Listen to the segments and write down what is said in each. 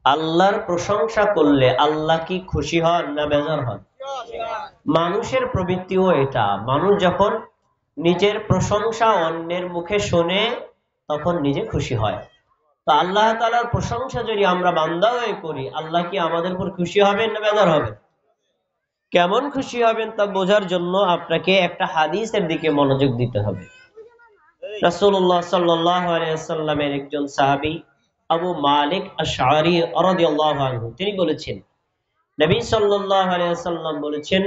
আল্লাহর প্রশংসা করলে আল্লাহ কি খুশি হন না বেজার হন? মানুষের প্রবৃত্তিও এটা, মানুষ যখন নিজের প্রশংসা অন্যের মুখে শোনে তখন নিজে খুশি হয়। তো আল্লাহ তাআলার প্রশংসা যদি আমরা বান্দা হয়ে করি, আল্লাহ কি আমাদের উপর খুশি হবেন না বেজার হবেন? কেমন খুশি হবেন তা বোঝার জন্য আপনাকে একটা হাদিসের দিকে মনোযোগ দিতে হবে। রাসূলুল্লাহ সাল্লাল্লাহু আলাইহি ওয়াসাল্লামের একজন সাহাবী আবু মালিক আশআরী রাদিয়াল্লাহু আনহু তিনি বলেছেন, নবী সাল্লাল্লাহু আলাইহি ওয়াসাল্লাম বলেছেন,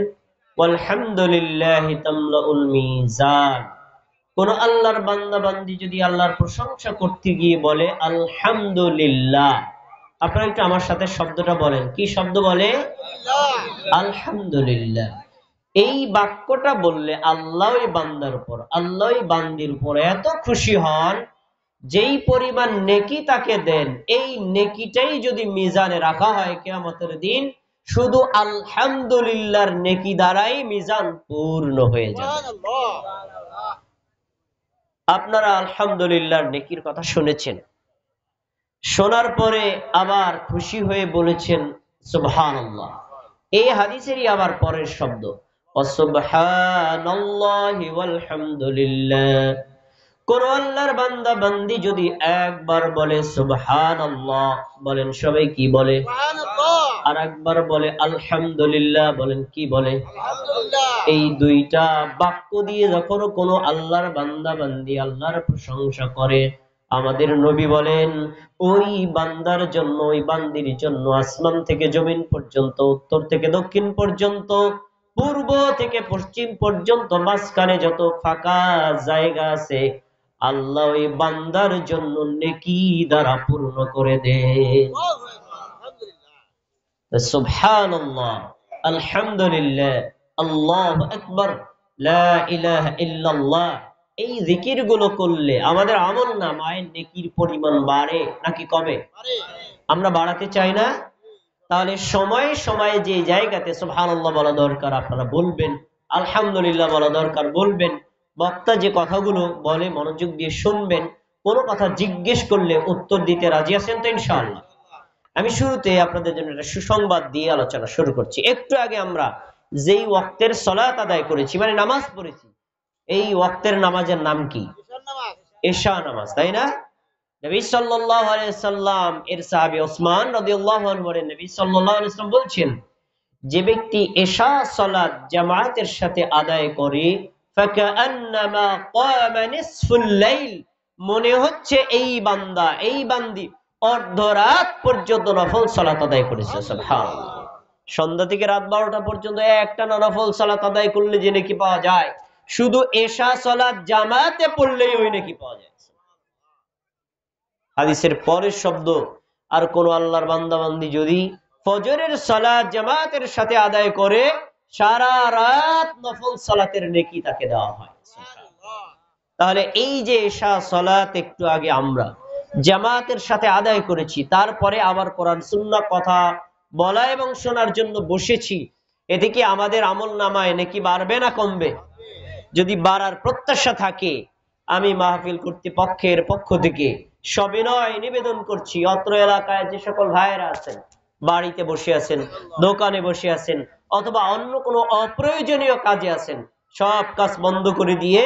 ওয়ালহামদুলিল্লাহি তামলাউল মিজান। কোন আল্লাহর বান্দা বান্দি যদি আল্লাহর প্রশংসা করতে গিয়ে বলে আলহামদুলিল্লাহ, আপনারা একটু আমার সাথে শব্দটা বলেন, কি শব্দ বলে? আলহামদুলিল্লাহ। এই বাক্যটা বললে আল্লাহ ওই বান্দার উপর, আল্লাহ ওই বান্দির উপর এত খুশি হন, যেই পরিমাণ নেকি তাকে দেন এই নেকিটাই যদি মিজানে রাখা হয় কিয়ামতের দিন, শুধু আলহামদুলিল্লাহর নেকি দ্বারাই মিজান পূর্ণ হয়ে যাবে। আপনারা আলহামদুলিল্লাহর নেকির কথা শুনেছেন, শোনার পরে আবার খুশি হয়ে বলেছেন সুবহানাল্লাহ। এই হাদিসেরই আবার পরের শব্দ সুবহানাল্লাহি ওয়াল হামদুলিল্লাহ। কোন আল্লাহর বান্দা বান্দি যদি একবার বলে সুবহানাল্লাহ, বলেন সবাই কি বলে? আর একবার বলে আলহামদুলিল্লাহ, বলেন কি বলে? এই দুইটা বাক্য দিয়ে যখন কোন আল্লাহর বান্দা বান্দি আল্লাহর প্রশংসা করে, আমাদের নবী বলেন ওই বান্দার জন্য, ওই বান্দির জন্য আসমান থেকে জমিন পর্যন্ত, উত্তর থেকে দক্ষিণ পর্যন্ত, পূর্ব থেকে পশ্চিম পর্যন্ত মাঝখানে যত ফাঁকা জায়গা আছে আল্লাহ ওই বান্দার জন্য নেকি দ্বারা পূর্ণ করে দেন। সুবহানাল্লাহ, আলহামদুলিল্লাহ, আল্লাহু আকবার, লা ইলাহা ইল্লাল্লাহ, এই জিকির গুলো করলে আমাদের আমলনামায় নেকির পরিমাণ বাড়ে নাকি কমে? আমরা বাড়াতে চাই না? তাহলে সময়ে সময়ে যে জায়গাতে সুবহানাল্লাহ বলা দরকার আপনারা বলবেন, আলহামদুলিল্লাহ বলা দরকার বলবেন। বক্তা যে কথাগুলো বলে মনোযোগ দিয়ে শুনবেন, কোনো কথা জিজ্ঞেস করলে উত্তর দিতে রাজি আছেন তো ইনশাআল্লাহ? আমি শুরুতে আপনাদের জন্য একটা সুসংবাদ দিয়ে আলোচনা শুরু করছি। একটু আগে আমরা যেই ওয়াক্তের সালাত আদায় করেছি, মানে নামাজ পড়েছি, এই ওয়াক্তের নামাজের নাম কি? এশা নামাজ, তাই না? নবী সাল্লাল্লাহু আলাইহি সাল্লাম এর সাহাবী ওসমান রাদিয়াল্লাহু আনহু বলেন, নবী সাল্লাল্লাহু আলাইহি সাল্লাম বলছেন, যে ব্যক্তি এশা সালাত জামাতের সাথে আদায় করে, ফাকান্নামা ক্বামা নিসফুল লাইল, মনে হচ্ছে এই বান্দা, এই বান্দি অর্ধরাত পর্যন্ত নফল সালাত আদায় করেছে। সুবহানাল্লাহ। সন্ধ্যা থেকে রাত 12টা পর্যন্ত একটা নফল সালাত আদায় করলে যে নেকি পাওয়া যায়, শুধু এশা সালাত জামাতে পড়লেই ওই নেকি পাওয়া যায়। হাদিসের পরের শব্দ, আর কোন আল্লাহর বান্দা বান্দি যদি ফজরের সালাত জামাতের সাথে আদায় করে, সারা রাত নফল সালাতের নেকি তাকে দেওয়া হয়। তাহলে এই যে এশা সালাত একটু আগে আমরা জামাতের সাথে আদায় করেছি, তারপরে আবার কোরআন সুন্নাহ কথা বলা এবং শোনার জন্য বসেছি, এতে কি আমাদের আমলনামায় নেকি বাড়বে না কমবে? যদি বাড়ার প্রত্যাশা থাকে, আমি মাহফিল কর্তৃপক্ষের পক্ষ থেকে সবিনয় নিবেদন করছি, অত্র এলাকায় যে সকল ভাইয়েরা আছেন, বাড়িতে বসে আছেন, দোকানে বসে আছেন, অথবা অন্য কোনো অপ্রয়োজনীয় কাজে আছেন, সব কাজ বন্ধ করে দিয়ে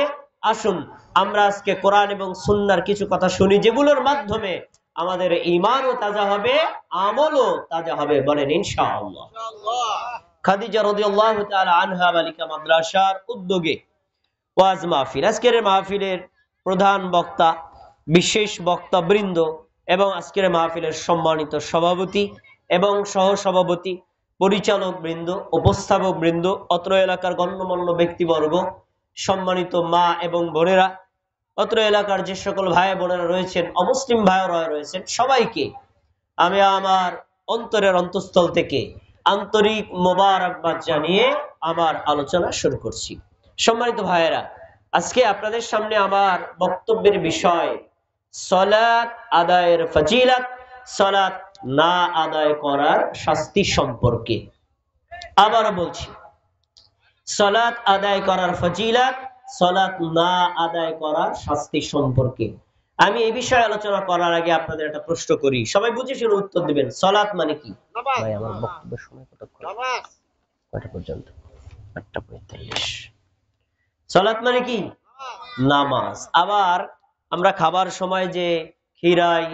আসুন আমরা আজকে কোরআন এবং সুন্নাহর কিছু কথা শুনি, যেগুলোর মাধ্যমে আমাদের ঈমানও তাজা হবে, আমলও তাজা হবে। বলেন ইনশাআল্লাহ। খাদিজা রাদিয়াল্লাহু তাআলা আনহা বালিকা মাদ্রাসার উদ্যোগে ওয়াজ মাহফিল, আজকের মাহফিলের প্রধান বক্তা, বিশেষ বক্তা বৃন্দ এবং আজকের মাহফিলের সম্মানিত সভাপতি এবং সহ সভাপতি, পরিচালক বৃন্দ, উপস্থাপক বৃন্দ, অত্র এলাকার গণ্যমান্য ব্যক্তিবর্গ, সম্মানিত মা এবং বোনেরা, অত্র এলাকার যে সকল ভাই বোনেরা রয়েছেন, অমুসলিম ভাইরা রয়েছেন, সবাইকে আমি আমার অন্তরের অন্তঃস্থল থেকে আন্তরিক মোবারকবাদ জানিয়ে আমার আলোচনা শুরু করছি। সম্মানিত ভাইয়েরা, আজকে আপনাদের সামনে আমার বক্তব্যের বিষয় সালাত আদায়ের ফজিলত, সালাত না আদায় করার শাস্তি সম্পর্কে। আবারও বলছি, সালাত আদায় করার ফজিলত, সালাত না আদায় করার শাস্তি সম্পর্কে। আমি এই বিষয়ে আলোচনা করার আগে আপনাদের একটা প্রশ্ন করি, সবাই বুঝে শুনে উত্তর দিবেন। সালাত মানে কি? ভাই আমার বক্তব্যের সময় কয়টা পর্যন্ত? 8:45। সালাত মানে কি? নামাজ। আবার আমরা খাবার সময় যে খিরাই,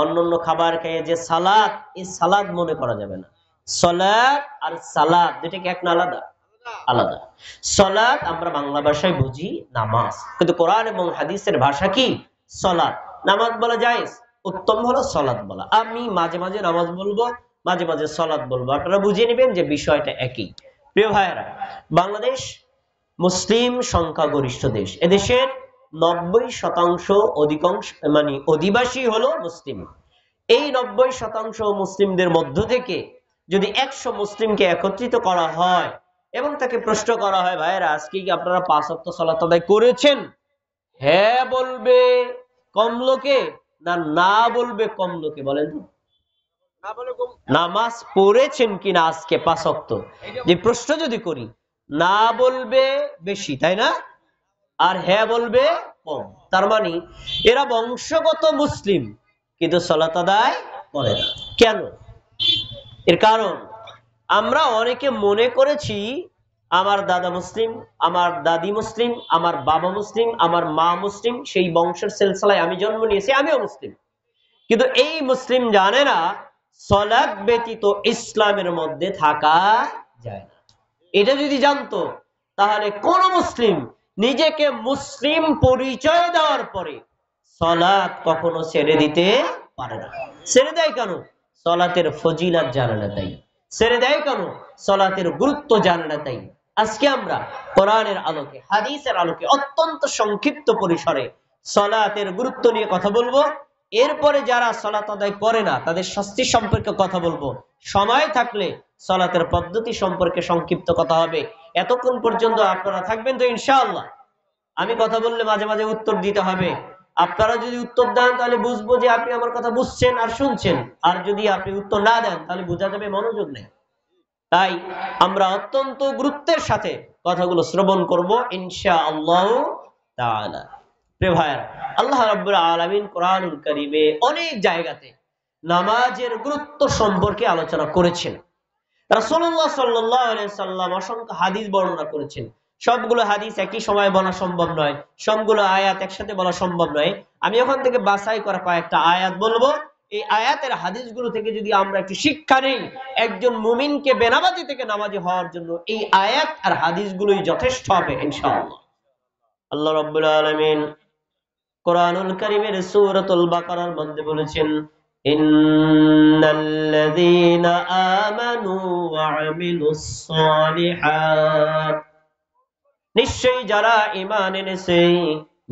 অন্যান্য খাবার খেয়ে যে সালাত, এই সালাত মনে করা যাবে না। সালাত আর সালাত দুটো কি এক না আলাদা? আলাদা। সালাত আমরা বাংলা ভাষায় বুঝি নামাজ, কিন্তু কোরআন এবং হাদিসের ভাষা কি? সালাত। নামাজ বলা যায়, উত্তম হলো সালাত বলা। আমি মাঝে মাঝে নামাজ বলবো, মাঝে মাঝে সালাত বলবো, আপনারা বুঝিয়ে নেবেন যে বিষয়টা একই। প্রিয় ভাইয়েরা, বাংলাদেশ মুসলিম সংখ্যাগরিষ্ঠ দেশ। এদেশের 90% অধিকাংশ মানে অধিবাসী হলো মুসলিম। এই 90% মুসলিমদের মধ্য থেকে যদি 100 মুসলিমকে একত্রিত করা হয় এবং তাকে প্রশ্ন করা হয়, ভাইয়েরা আজকে কি আপনারা 5 ওয়াক্ত সালাত আদায় করেছেন? হ্যাঁ বলবে কম লোকে, না না বলবে কম লোকে? বলেন তো, নামাজ পড়েছেন কিনা আজকে 5 ওয়াক্ত, যে প্রশ্ন যদি করি, না বলবে বেশি, তাই না? আর হ্যাঁ বলবে কম। তার মানে এরা বংশগত মুসলিম কিন্তু সালাত আদায় করে না। কেন? এর কারণ আমরা অনেকে মনে করেছি আমার দাদা মুসলিম, আমার দাদি মুসলিম, আমার বাবা মুসলিম, আমার মা মুসলিম, সেই বংশের সিলসিলায় আমি জন্ম নিয়েছি, আমিও মুসলিম। কিন্তু এই মুসলিম জানে না সালাত ব্যতীত ইসলামের মধ্যে থাকা যায় না। এটা যদি জানতো তাহলে কোন মুসলিম নিজেকে মুসলিম পরিচয় দেওয়ার পরে সালাত কখনো ছেড়ে দিতে পারে না। ছেড়ে দেয় কেন? সালাতের ফজিলত জানে না তাই। ছেড়ে দেয় কেন? সালাতের গুরুত্ব জানে না তাই। আজকে আমরা কোরআনের আলোকে, হাদিসের আলোকে অত্যন্ত সংক্ষিপ্ত পরিসরে সালাতের গুরুত্ব নিয়ে কথা বলবো। এরপরে যারা সালাত আদায় করে না তাদের শাস্তি সম্পর্কে কথা বলবো। সময় থাকলে সালাতের পদ্ধতি সম্পর্কে সংক্ষিপ্ত কথা হবে। এতক্ষণ পর্যন্ত আপনারা থাকবেন তো ইনশাআল্লাহ? আমি কথা বললে মাঝে মাঝে উত্তর দিতে হবে। আপনারা যদি উত্তর দেন তাহলে বুঝবো যে আপনি আমার কথা বুঝছেন আর শুনছেন, আর যদি আপনি উত্তর না দেন তাহলে বোঝা যাবে মনোযোগ নেই। তাই আমরা অত্যন্ত গুরুত্বের সাথে কথাগুলো শ্রবণ করব ইনশাআল্লাহ তাআলা। প্রিয় ভাইরা, আল্লাহ রাব্বুল আলামিন কোরআনুল কারীমে অনেক জায়গাতে নামাজের গুরুত্ব সম্পর্কে আলোচনা করেছেন। রাসূলুল্লাহ সাল্লাল্লাহু আলাইহি সাল্লাম অসংখ্য হাদিস বর্ণনা করেছেন। সবগুলো হাদিস একই সময় বলা সম্ভব নয়, সবগুলো আয়াত একসাথে বলা সম্ভব নয়। আমি ওখান থেকে বাছাই করা কয়েকটা আয়াত বলবো। এই আয়াতের হাদিসগুলো থেকে যদি আমরা একটু শিক্ষা নেই একজন মুমিনকে বেনামাজি থেকে নামাজি হওয়ার জন্য, এই আয়াত আর হাদিসগুলোই যথেষ্ট হবে ইনশাআল্লাহ। আল্লাহ রাব্বুল আলামিন কোরআনুল কারীমের সূরাতুল বাকারার মধ্যে বলেছেন, ইন্নাল্লাযীনা আমানু ওয়া আমিলুস সালিহাত, নিশ্চয়ই যারা ঈমান এনেছে,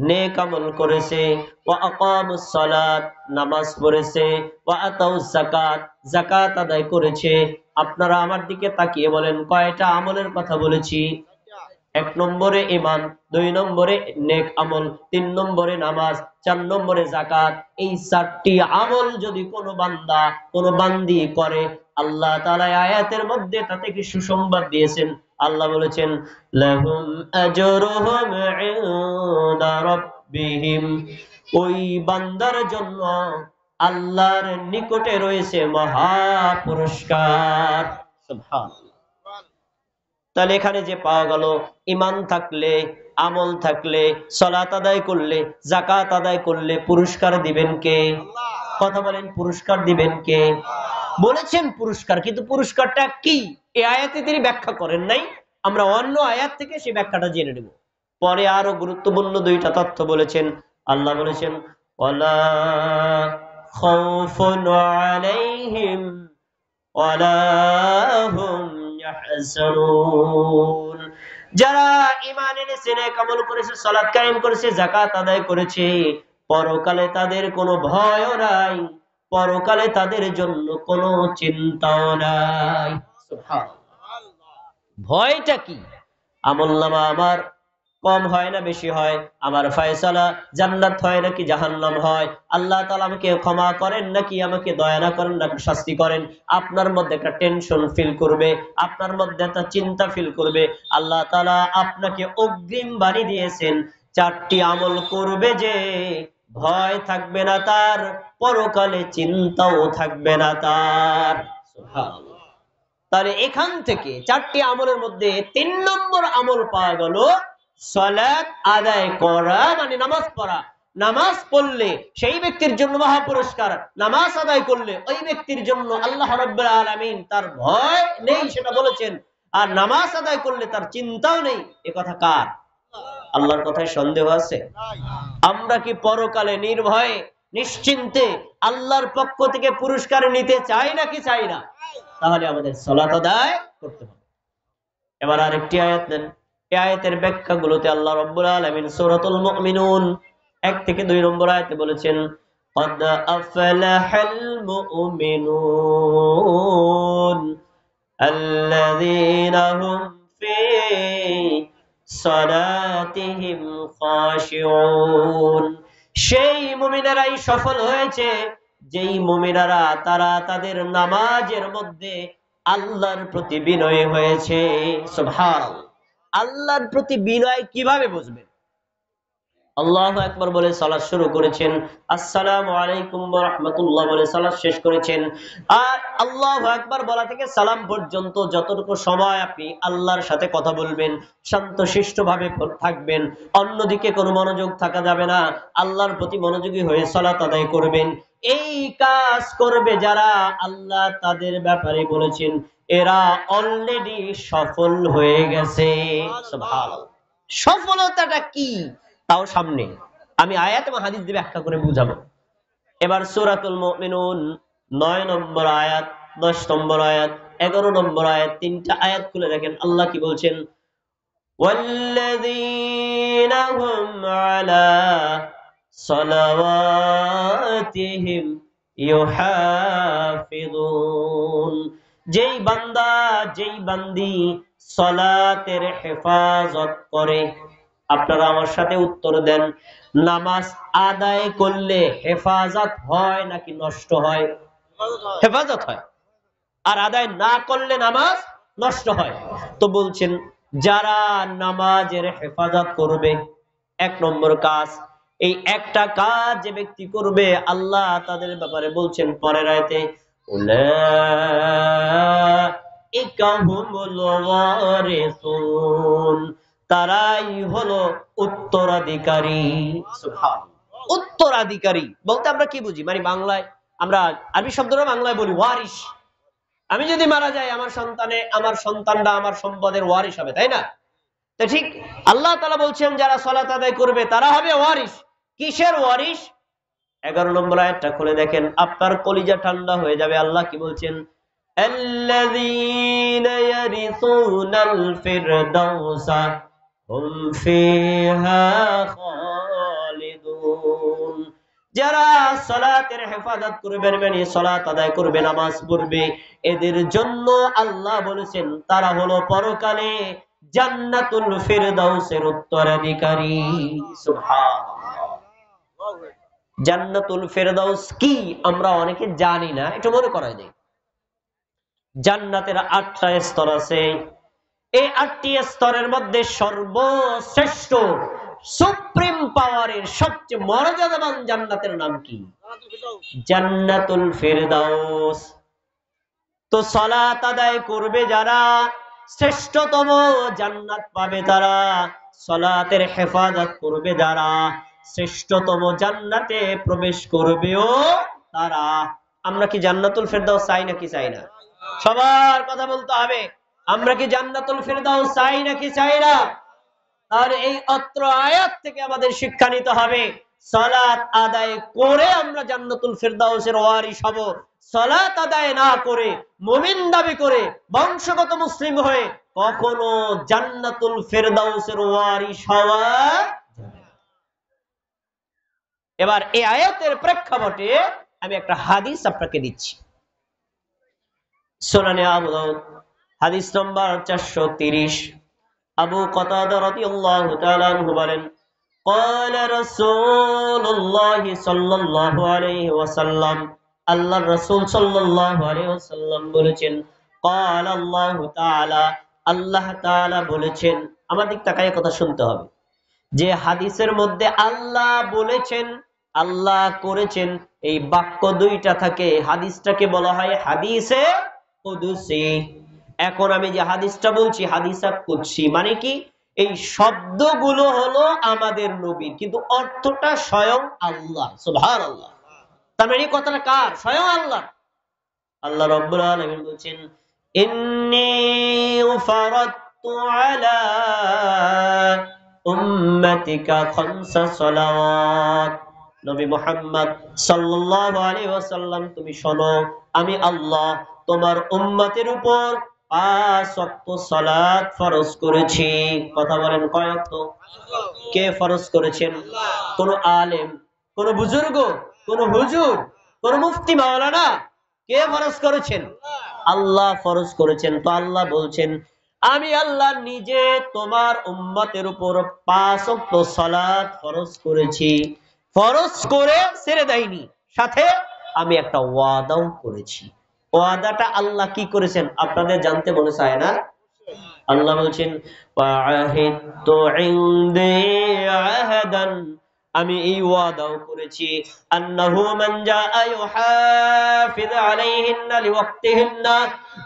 নেক আমল করেছে, ওয়া আকামুস সালাত, নামাজ পড়েছে, ওয়া আতাউস যাকাত, যাকাত আদায় করেছে। আপনারা আমার দিকে তাকিয়ে বলেন কয়টা আমলের কথা বলেছি? 1 নম্বরে ঈমান, 2 নম্বরে নেক আমল, 3 নম্বরে নামাজ, 4 নম্বরে যাকাত। এই 4টি আমল যদি কোনো বান্দা কোনো বান্দি করে, আল্লাহ তাআলা আয়াতের মধ্যে তাতে কি সুসংবাদ দিয়েছেন। আল্লাহ বলেছেন, লাহুম আজরুহুম ইনদা রাব্বিহিম, ওই বান্দার জন্য আল্লাহর নিকটে রয়েছে মহা পুরস্কার। সুবহানাল্লাহ। তাহলে এখানে যে পাওয়া গেল, ঈমান থাকলে, আমল থাকলে, সালাত আদায় করলে, যাকাত আদায় করলে পুরস্কার দিবেন কে? কথা বলেন, পুরস্কার দিবেন কে? বলেছেন পুরস্কার, কিন্তু পুরস্কারটা কি এই আয়াতে তিনি ব্যাখ্যা করেন নাই। আমরা অন্য আয়াত থেকে সেই ব্যাখ্যাটা জেনে নেব। পরে আরো গুরুত্বপূর্ণ 2টা তথ্য বলেছেন। আল্লাহ বলেছেন, ওয়ালা খাউফুন আলাইহিম ওয়ালা হুম ইয়াহজানুন, যারা ঈমান এনেছে, নেক আমল করেছে, সালাত কায়েম করেছে, যাকাত আদায় করেছে, পরকালে তাদের কোনো ভয়ও নাই, পরকালে তাদের জন্য কোনো চিন্তাও নাই। সুবহানাল্লাহ। ভয়টা কি? আমলনামা আমার কম হয় না বেশি হয়? আমার ফয়সালা জান্নাত হয় নাকি জাহান্নাম হয়? আল্লাহ তাআলা আমাকে ক্ষমা করেন নাকি আমাকে দয়া না করেন নাকি শাস্তি করেন? আপনার মধ্যে একটা টেনশন ফিল করবে, আপনার মধ্যে একটা চিন্তা ফিল করবে। আল্লাহ তাআলা আপনাকে অগ্রিম বাড়ি দিয়েছেন 4টি আমল করবে যে ভয় থাকবে না তার, পরকালে চিন্তাও থাকবে না তার। সুবহানাল্লাহ। তাহলে এখান থেকে 4টি আমলের মধ্যে 3 নম্বর আমল পাওয়া গেল সালাত আদায় করা, মানে নামাজ পড়া। নামাজ পড়লে সেই ব্যক্তির জন্য মহা পুরস্কার, নামাজ আদায় করলে ওই ব্যক্তির জন্য আল্লাহ রাব্বুল আলামিন তার ভয় নেই সেটা বলেছেন, আর নামাজ আদায় করলে তার চিন্তাও নেই। এ কথা কার? আল্লাহর কথায় সন্দেহ আছে? আমরা কি পরকালে নির্ভয়ে নিশ্চিন্তে আল্লাহর পক্ষ থেকে পুরস্কার নিতে চাই নাকি চাই না? তাহলে আমাদের সালাত আদায় করতে হবে। এবার আরেকটি আয়াত নেন, এই আয়াতের ব্যাখ্যাগুলোতে আল্লাহ রাব্বুল আলামিন সূরাতুল মুমিনুন 1 থেকে 2 নম্বর আয়াতে বলেছেন, قد أفلح المؤمنون الذين هم في صلاتهم خاشعون। সেই মুমিনেরাই সফল হয়েছে যেই মুমিনারা তারা তাদের নামাজের মধ্যে আল্লাহর প্রতি বিনয়ী হয়েছে। সুবহানাল্লাহ। আল্লাহর প্রতি বিনয় কিভাবে বুঝবেন? আল্লাহু আকবার বলে সালাত শুরু করেছেন, আসসালামু আলাইকুম ওয়া রাহমাতুল্লাহ বলে সালাত শেষ করেছেন। আর আল্লাহু আকবার বলা থেকে সালাম পর্যন্ত যতটুকু সময় আপনি আল্লাহর সাথে কথা বলবেন, শান্তশিষ্টভাবে থাকবেন, অন্যদিকে কোনো মনোযোগ থাকা যাবে না, আল্লাহর প্রতি মনোযোগী হয়ে সালাত আদায় করবেন। এই কাজ করবে যারা, আল্লাহ তাদের ব্যাপারে বলেছেন এরা অলরেডি সফল হয়ে গেছে। সুবহানাল্লাহ। সফলতাটা কি তাও সামনে আমি আয়াত এবং হাদিস দিয়ে ব্যাখ্যা করে বুঝাবো। এবার সূরাতুল মুমিনুন 9 নম্বর আয়াত, 10 নম্বর আয়াত, 11 নম্বর আয়াত, 3টা আয়াত খুলে দেখেন আল্লাহ কি বলছেন, ওয়াল্লাযীনা হুম আলা সালাওয়াতিহিম ইউহাফিযুন। যেই বান্দা যেই বান্দি সালাতের হেফাজত করে। আপনারা আমার সাথে উত্তর দেন, নামাজ আদায় করলে হেফাজত হয় নাকি নষ্ট হয়? হেফাজত হয়। আর আদায় না করলে নামাজ নষ্ট হয়। তো বলছেন যারা নামাজের হেফাজত করবে, 1 নম্বর কাজ, এই একটা কাজ যে ব্যক্তি করবে আল্লাহ তাদের ব্যাপারে বলছেন পরের আয়াতে, উলাইকা হুমুল ওয়ারিসুন, তারাই হলো উত্তরাধিকারী। সুবহানাল্লাহ। উত্তরাধিকারী বলতে আমরা কি বুঝি? মানে বাংলায় আমরা আরবি শব্দটা বাংলায় বলি ওয়ারিস। আমি যদি মারা যাই আমার সন্তানরা আমার সম্পদের ওয়ারিস হবে, তাই না? তো ঠিক আল্লাহ তাআলা বলছেন যারা সালাত আদায় করবে তারা হবে ওয়ারিস। কিসের ওয়ারিস? 11 নম্বর আয়াতটা খুলে দেখেন, আপনার কলিজা ঠান্ডা হয়ে যাবে। আল্লাহ কি বলছেন, আল্লাযীনা ইয়ারিসুনাল ফিরদাউসা হুম ফিহা খালিদুন। যারা সালাতের হেফাজত করবে, মানে সালাত আদায় করবে, নামাজ পড়বে, এদের জন্য আল্লাহ বলেছেন তারা হলো পরকালে জান্নাতুল ফিরদাউসের উত্তরাধিকারী। সুবহানাল্লাহ। জান্নাতুল ফেরদাউস কি আমরা অনেকে জানি না, একটু মনে করাই দেই। জান্নাতের 8টা স্তর আছে। এই 8টি স্তরের মধ্যে সর্বশ্রেষ্ঠ সুপ্রিম পাওয়ারের সবচেয়ে মর্যাদাবান জান্নাতের নাম কি? জান্নাতুল ফেরদাউস। তো সালাত আদায় করবে যারা শ্রেষ্ঠতম জান্নাত পাবে তারা, সালাতের হেফাজত করবে যারা শ্রেষ্ঠতম জান্নাতে প্রবেশ করবেও তারা। আমরা কি জান্নাতুল ফেরদাউস চাই নাকি চাই না? সবার কথা বলতে হবে, আমরা কি জান্নাতুল ফেরদাউস চাই নাকি চাই না? আর এই অত্র আয়াত থেকে আমাদের শিক্ষা নিতে হবে, সালাত আদায় করে আমরা জান্নাতুল ফেরদাউসের ওয়ারিস হব। সালাত আদায় না করে মুমিন দাবি করে বংশগত মুসলিম হয়ে কখনো জান্নাতুল ফেরদাউসের ওয়ারিস হওয়া। এবার এই আয়াতের প্রেক্ষাপটে আমি একটা হাদিস আপনাকে দিচ্ছি। সুনানে আবু দাউদ হাদিস নম্বর 430, আবু কাতাদা রাদিয়াল্লাহু তাআলা আনহু বলেন, قال رسول الله صلى الله عليه وسلم, আল্লাহর রাসূল সাল্লাল্লাহু আলাইহি ওয়াসাল্লাম বলেছেন, قال الله تعالى, আল্লাহ তাআলা বলেছেন। আমার দিক তাকায় কথা শুনতে হবে, যে হাদিসের মধ্যে আল্লাহ বলেছেন আল্লাহ করেছেন। এই বাক্য দুইটা থাকে, হাদিসটাকে বলা হয় হাদিসে কুদসি। এখন আমি যে হাদিসটা বলছি হাদিসা কুদসি মানে কি, এই শব্দগুলো হলো আমাদের নবীর, কিন্তু অর্থটা স্বয়ং আল্লাহ। সুবহানাল্লাহ। তার মানে এই কথাটা কার? স্বয়ং আল্লাহ। আল্লাহ রাব্বুল আলামিন বলছেন, ইন্নী ফারাদতু আলা উম্মাতিকা খামসা সালাওয়াত। নবী মুহাম্মদ সাল্লাল্লাহু আলাইহি ওয়াসাল্লাম, তুমি শোনো, আমি আল্লাহ তোমার উম্মতের উপর 5 ওয়াক্ত সালাত ফরজ করেছি। কথা বলেন, কয় ওয়াক্ত? কে ফরজ করেছেন? কোন আলেম, কোন বুজুর্গ, কোন হুজুর, কোন মুফতি মাওলানা? কে ফরজ করেছেন? আল্লাহ ফরজ করেছেন। তো আল্লাহ বলছেন, আমি আল্লাহ নিজে তোমার উম্মতের উপর 5 ওয়াক্ত সালাত ফরজ করেছি। ফরজ করে ছেড়ে দেয়নি, সাথে আমি একটা ওয়াদাও করেছি। ওয়াদাটা আল্লাহ কি করেছেন আপনাদের জানতে মনে চায় না? আল্লাহ বলছেন, ওয়াহিদতু ইনদি আহাদান, আমি এই ওয়াদাও করেছি, আন্নাহু মান জাআ ইউহাফিজ আলাইহিন্না লিওয়াক্তিহিন্না,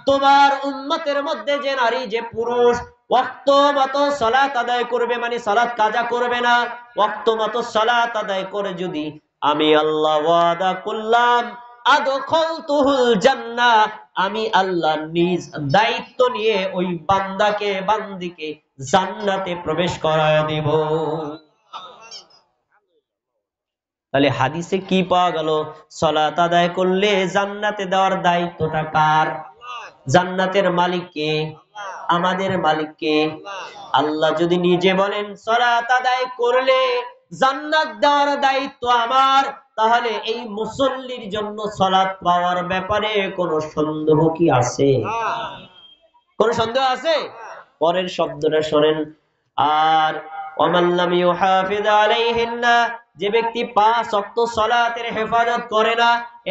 তোমার উম্মতের মধ্যে যে নারী, যে পুরুষ ওয়াক্ত মতো সালাত আদায় করবে, মানে সালাত কাজা করবে না, ওয়াক্ত মতো সালাত আদায় করে, যদি আমি আল্লাহ ওয়াদা করলাম, আদখালতুহুল জান্নাহ, আমি আল্লাহ নিজ দায়িত্ব নিয়ে ওই বান্দাকে, বান্দিকে জান্নাতে প্রবেশ করায় দেব। তাহলে হাদিসে কি পাওয়া গেল? সালাত আদায় করলে জান্নাতে দেওয়ার দায়িত্বটা কার? জান্নাতের মালিক কে? আমাদের মালিক কে? আল্লাহ যদি নিজে বলেন সালাত আদায় করলে জান্নাত দেওয়ার দায়িত্ব আমার, তাহলে এই মুসল্লির জন্য সালাত পাওয়ার ব্যাপারে কোনো সন্দেহ কি আছে? কোনো সন্দেহ আছে? পরের শব্দটা শোনেন, আর ওয়ামান লাম ইউহাফিজ আলাইহিন্না, যে ব্যক্তি 5 ওয়াক্ত সালাতের হেফাজত করে না,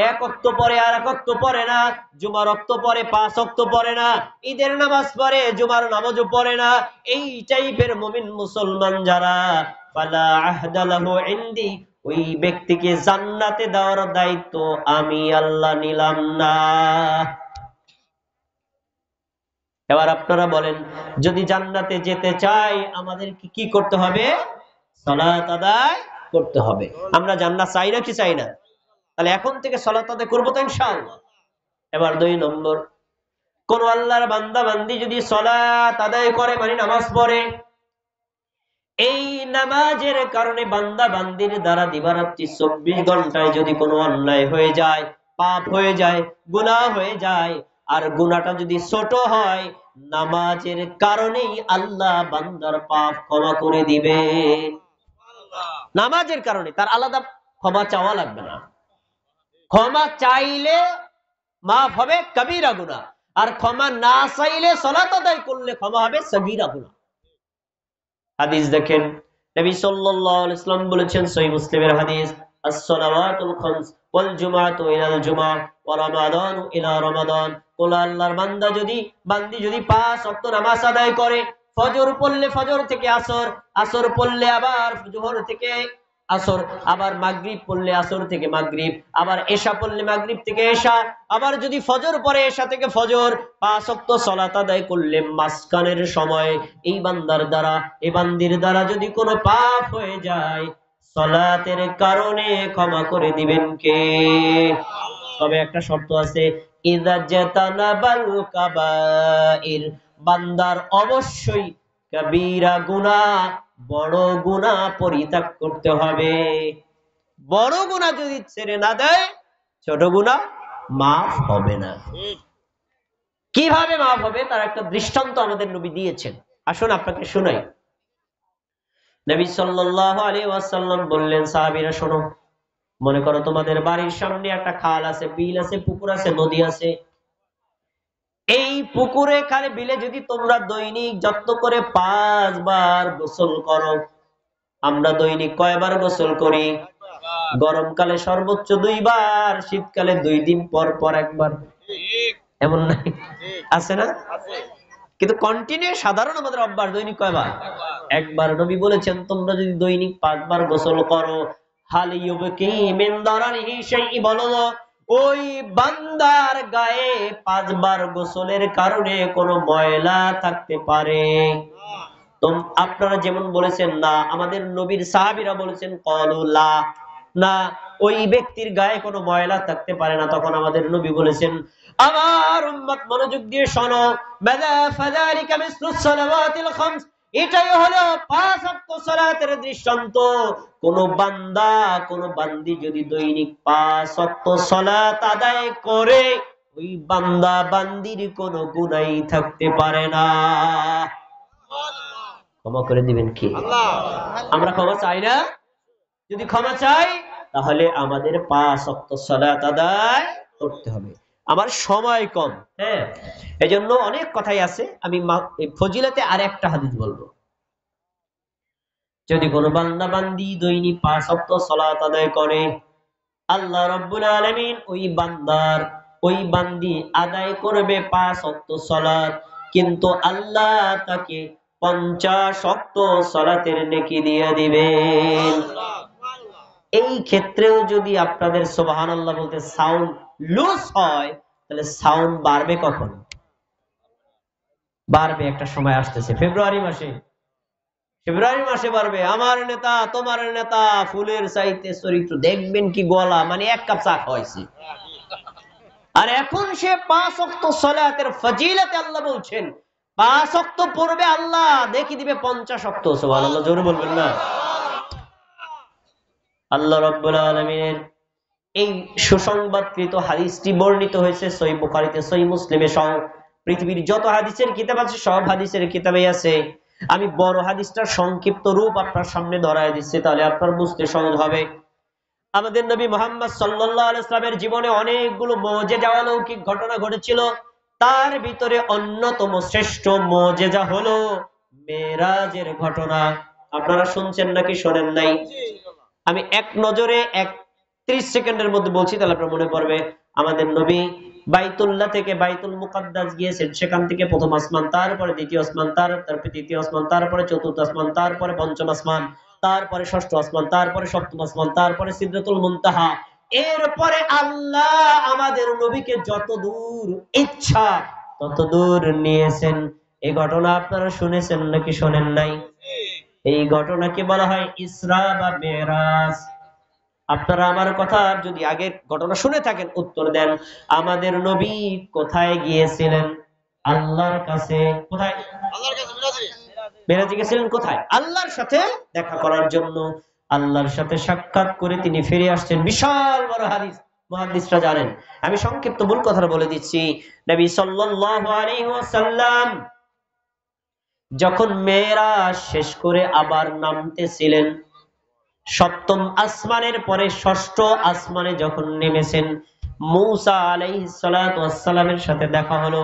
এক ওয়াক্ত পরে আর এক ওয়াক্ত পড়ে না, জুমার ওয়াক্ত পরে 5 ওয়াক্ত পড়ে না, ঈদের নামাজ পড়ে জুমার নামাজও পড়ে না, এই টাইপের মুমিন মুসলমান যারা, ফালা আহদা লাহু ইনদি, ওই ব্যক্তিকে জান্নাতে দেওয়ার দায়িত্ব আমি আল্লাহ নিলাম না। এবার আপনারা বলেন, যদি জান্নাতে যেতে চাই আমাদের কি করতে হবে? সালাত আদায় করতে হবে। আমরা জান্নাত চাই না কি চাই না? তাহলে এখন থেকে সালাত আদায় করবো তো ইনশাআল্লাহ। এবার 2 নম্বর, কোন আল্লাহর বান্দা বান্দি যদি সালাত আদায় করে, মানে নামাজ পড়ে, এই নামাজের কারণে বান্দা বান্দির দ্বারা দিবারাত্রি 24 ঘন্টায় যদি কোনো অন্যায় হয়ে যায়, পাপ হয়ে যায়, গুনাহ হয়ে যায়, আর গুনাহটা যদি ছোট হয়, নামাজের কারণেই আল্লাহ বান্দার পাপ ক্ষমা করে দিবে। নামাজের কারণে, তার আলাদা ক্ষমা চাওয়া লাগবে না। ক্ষমা চাইলে মাফ হবে কবিরা গুনাহ, আর ক্ষমা না চাইলে সালাত আদায় করলে ক্ষমা হবে সগীরা গুনাহ। হাদিস দেখেন, নবী সাল্লাল্লাহু আলাইহি ওয়াসাল্লাম বলেছেন, সহিহ মুসলিমের হাদিস, আস-সালাওয়াতুল খামস ওয়াল জুমআতু ইলাল জুমআহ ওয়া রামাদানু ইলা রামাদান, কোন আল্লাহর বান্দা যদি, বান্দি যদি 5 ওয়াক্ত নামাজ আদায় করে, ফজর পড়লে ফজর থেকে আসর, আসর পড়লে আবার যোহর থেকে আসর, আবার মাগরিব পড়লে আসর থেকে মাগরিব, আবার এশা পড়লে মাগরিব থেকে এশা, আবার যদি ফজর পড়ে এশা থেকে ফজর, 5 ওয়াক্ত সালাত আদায় করলে মাঝখানের সময় এই বান্দার দ্বারা, এই বান্দির দ্বারা যদি কোনো পাপ হয়ে যায়, সালাতের কারণে ক্ষমা করে দিবেন কে? তবে একটা শর্ত আছে, ইযা জাতানাবাল কাবাইর, বান্দার অবশ্যই কবিরা গুনাহ, বড় গুনাহ পরিত্যাগ করতে হবে। বড় গুনাহ যদি ছেড়ে না দেয়, ছোট গুনাহ মাফ হবে না। কিভাবে মাফ হবে তার একটা দৃষ্টান্ত আমাদের নবী দিয়েছেন, আসুন আপনাকে শোনাই। নবী সাল্লাল্লাহু আলাইহি ওয়াসাল্লাম বললেন, সাহাবীরা শোনো, মনে করো তোমাদের বাড়ির সামনে একটা খাল আছে, বিল আছে, পুকুর আছে, নদী আছে। এই পুকুরে খালে বিলে যদি তোমরা দৈনিক যত্ন করে 5 বার গোসল করো, আমরা দৈনিক কয়বার গোসল করি? গরমকালে সর্বোচ্চ 2 বার, শীতকালে 2 দিন পর পর একবার, এমন নাই? আছে না? কিন্তু কন্টিনিউ সাধারণ আমাদের অভ্যাস দৈনিক কয়বার? একবার। নবী বলেছেন তোমরা যদি দৈনিক 5 বার গোসল করো, হাল ইউবকি মিন দারারিহি শাই, বলো ওই বান্দার গায়ে 5 বার গোসলের কারণে কোনো ময়লা থাকতে পারে? তো আপনারা যেমন বলেছেন না, আমাদের নবীর সাহাবীরা বলেছেন ক্বালু লা, না ওই ব্যক্তির গায়ে কোনো ময়লা থাকতে পারে না। তখন আমাদের নবী বলেছেন, আমার উম্মত মনোযোগ দিয়ে শোনো, বাদা ফাযালিকা মিসলুস সালাওয়াতিল খামস, এটাই হলো 5 ওয়াক্ত সালাতের দৃষ্টান্ত। কোন বান্দা কোন বান্দি যদি দৈনিক 5 ওয়াক্ত সালাত আদায় করে, ওই বান্দা বান্দির কোনো গুনাহ থাকতে পারে না। ক্ষমা করে দিবেন কি আল্লাহ? আমরা ক্ষমা চাই না? যদি ক্ষমা চাই তাহলে আমাদের 5 ওয়াক্ত সালাত আদায় করতে হবে। আমার সময় কম, হ্যাঁ, এজন্য অনেক কথাই আছে। আমি ফজিলতে আর একটা হাদিস বলবো। যদি কোনো বান্দা বান্দি দৈনিক 5 ওয়াক্ত সালাত আদায় করে, আল্লাহ রাব্বুল আলামিন ওই বান্দার ওই বান্দি আদায় করবে 5 ওয়াক্ত সালাত, কিন্তু আল্লাহ তাকে 50 ওয়াক্ত সালাতের নেকি দিয়ে দিবেন। এই ক্ষেত্রেও যদি আপনাদের সুবহানাল্লাহ বলতে সাউন্ড লুজ হয়, তাহলে সাউন্ড বাড়বে কখন? বাড়বে একটা সময় আসতেছে, ফেব্রুয়ারি মাসে বাড়বে। আমার নেতা তোমার নেতা ফুলের চাইতে চরিত্র, দেখবেন কি গলা মানে 1 কাপ চা খাওয়াইছে। আর এখন সে 5 ওয়াক্ত সালাতের ফজিলতে আল্লাহ বলছেন 5 ওয়াক্ত পড়বে, আল্লাহ দেখি দিবে 50 ওয়াক্ত। সুবহানাল্লাহ, জোরে বলবেন না? আল্লাহ রাব্বুল আলামিনের এই সুসংবাদকৃত হাদিসটি বর্ণিত হয়েছে সহিহ বুখারীতে, সহিহ মুসলিমে সহ পৃথিবীর যত হাদিসের কিতাব আছে সব হাদিসের কিতাবেই আছে। আমি বড় হাদিসটার সংক্ষিপ্ত রূপ আপনার সামনে ধরায় দিচ্ছি, তাহলে আপনার বুঝতে সহজ হবে। আমাদের নবী মুহাম্মদ সাল্লাল্লাহু আলাইহি ওয়াসাল্লামের জীবনে অনেকগুলো মুজিজা অলৌকিক ঘটনা ঘটেছিল। তার ভিতরে অন্যতম শ্রেষ্ঠ মুজিজা হলো মেরাজের ঘটনা। আপনারা শুনছেন নাকি শোনেন নাই? আমি এক নজরে 30 সেকেন্ডের মধ্যে বলছি, তাহলে আপনার মনে পড়বে। আমাদের নবী বাইতুল্লাহ থেকে বাইতুল মুকাদ্দাস গিয়েছেন, সেখান থেকে প্রথম আসমান, তারপরে দ্বিতীয় আসমান, তারপরে তৃতীয় আসমান, তারপরে চতুর্থ আসমান, তারপরে পঞ্চম আসমান, তারপরে ষষ্ঠ আসমান, তারপরে সপ্তম আসমান, তারপরে সিদরাতুল মুনতাহা। এরপরে আল্লাহ আমাদের নবীকে যত দূর ইচ্ছা তত দূর নিয়েছেন। এই ঘটনা আপনারা শুনেছেন নাকি শোনেন নাই? এই ঘটনাকে বলা হয় ইসরা বা মেরাজ। আপনারা আমার কথা যদি আগের ঘটনা শুনে থাকেন উত্তর দেন। আমাদের নবী কোথায় গিয়েছিলেন? আল্লাহর কাছে। কোথায়? আল্লাহর কাছে। মেরাজে গেছিলেন কোথায়? আল্লাহর সাথে দেখা করার জন্য। আল্লাহর সাথে সাক্ষাৎ করে তিনি ফিরে আসছেন। বিশাল বড় হাদিস, মুহাদ্দিসরা জানেন। আমি সংক্ষিপ্ত মূল কথাটা বলে দিচ্ছি। নবী সাল্লাল্লাহু আলাইহি ওয়াসাল্লাম যখন মেরাজ শেষ করে আবার নামতেছিলেন, সপ্তম আসমানের পরে ষষ্ঠ আসমানে যখন নেমেছেন, মূসা আলাইহিস সালাতু ওয়াস সালামের সাথে দেখা হলো।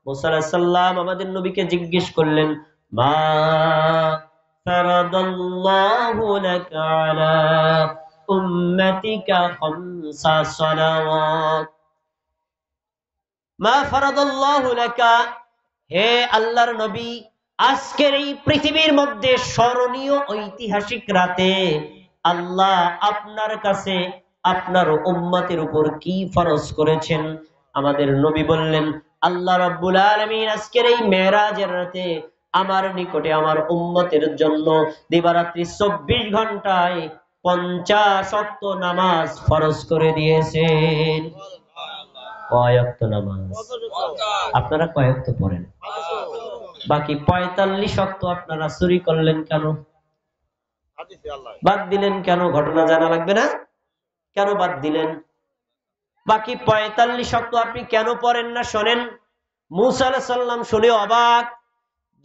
মূসা আলাইহিস সালাম আমাদের নবীকে জিজ্ঞেস করলেন, মা ফারাদাল্লাহু লাকা আলা উম্মাতিকা খামসা সালাওয়াত। মা ফারাদাল্লাহু লাকা, হে আল্লাহর নবী, আজকের এই পৃথিবীর মধ্যে স্মরণীয় ঐতিহাসিক রাতে আল্লাহ আপনার কাছে আপনার উম্মতের উপর কি ফরজ করেছেন? আমাদের নবী বললেন, আল্লাহ রাব্বুল আলামিন আজকের এই মেরাজের রাতে আমার নিকটে আমার উম্মতের জন্য দিবারাত্রি 24 ঘন্টায় 50 ওয়াক্ত নামাজ ফরজ করে দিয়েছেন। কয় ওয়াক্ত নামাজ? আপনারা কয় ওয়াক্ত পড়েন? বাকি 45 ওয়াক্ত আপনারা চুরি করলেন কেন? বাদ দিলেন কেন? ঘটনা জানা লাগবে না? কেন বাদ দিলেন? বাকি 45 ওয়াক্ত আপনি কেন পড়েন না? শোনেন। মূসা আলাইহিস সালাম শুনে অবাক।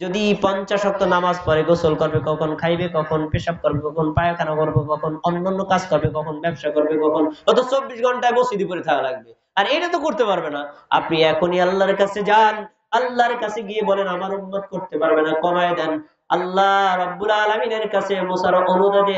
যদি 50 ওয়াক্ত নামাজ পড়ে, গোসল করবে কখন, খাইবে কখন, পেশাব করবে কখন, পায়খানা করবে কখন, অন্যান্য কাজ করবে কখন, ব্যবসা করবে কখন, অত 24 ঘন্টায় মসজিদে পড়ে থাকা লাগবে। আর এটা তো করতে পারবে না। আপনি এখনই আল্লাহর কাছে যান, আল্লাহর কাছে গিয়ে বলেন আমার উম্মত করতে পারবে না, কমায় দেন। আল্লাহ রাব্বুল আলামিনের কাছে মুসার অনুরোধে